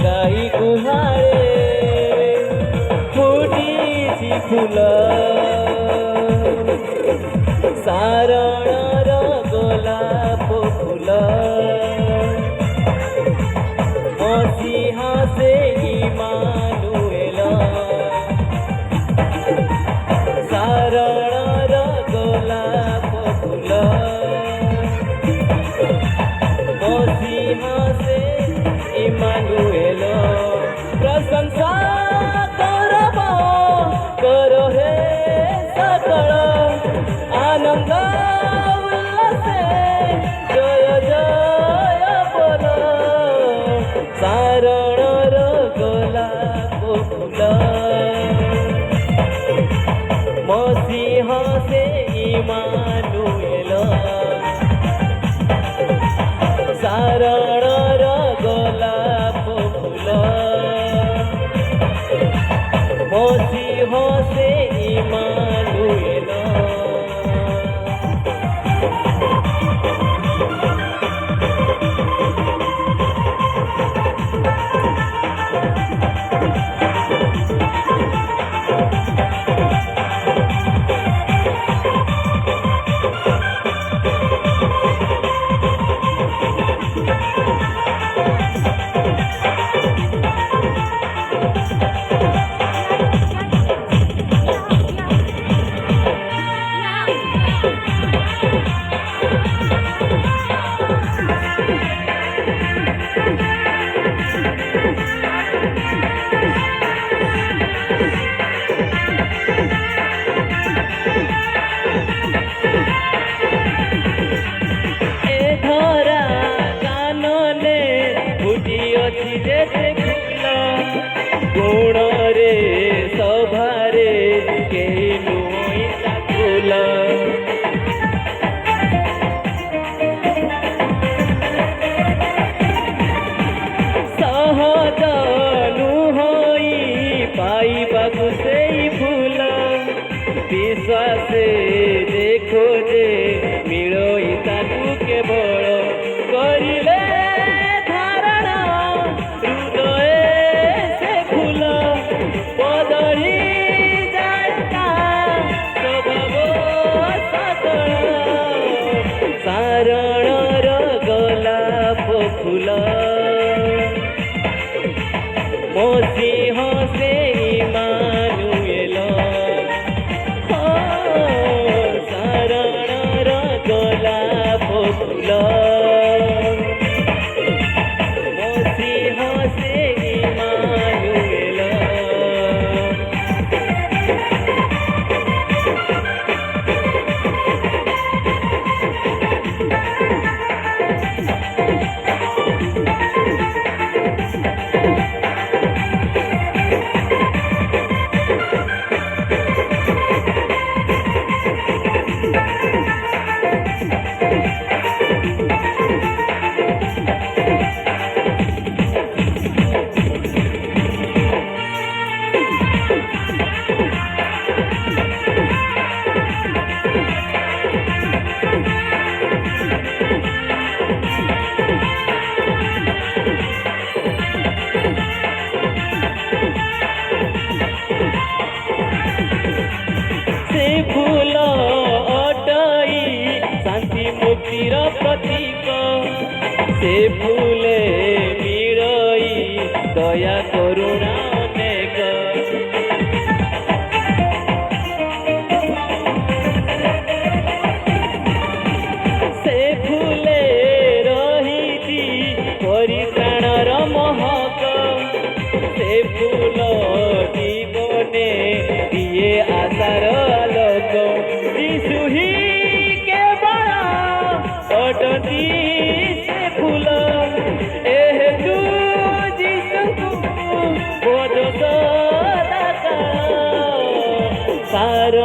गाई गुहारे फुटिछि फूल सारणर गोलाप फूल मसीहा से इमानुएल सारणर गोलाप फूल मसीहा से इमानुएल प्रशंसा करब कर हे सकल आनंद उल्लासे जय जय बोल सारणर गोलाप फूल मसीहा से इमानुएल सारणर गोलाप फूल मसीहा से इमानुएल गुण रे सभारे के नुईता फूल सहज नुहई पाइबाकु सेई फूल विश्वासे देखो जे मिलोई ताकु केवल करिले सारणर गोलाप फूल मसीहा से इमानुएल सारणर गोलाप फूल मसीहा से इमानुएल फूल अटई शांति मुक्तिर प्रतीक से फूले मिरई दया करुणा अनेक से फूले रही परित्राणर महक से फूल जीवने दिए आशार आलोक यीशु ही केवल अटती से फूल ए तू यीशु बोध सदा सार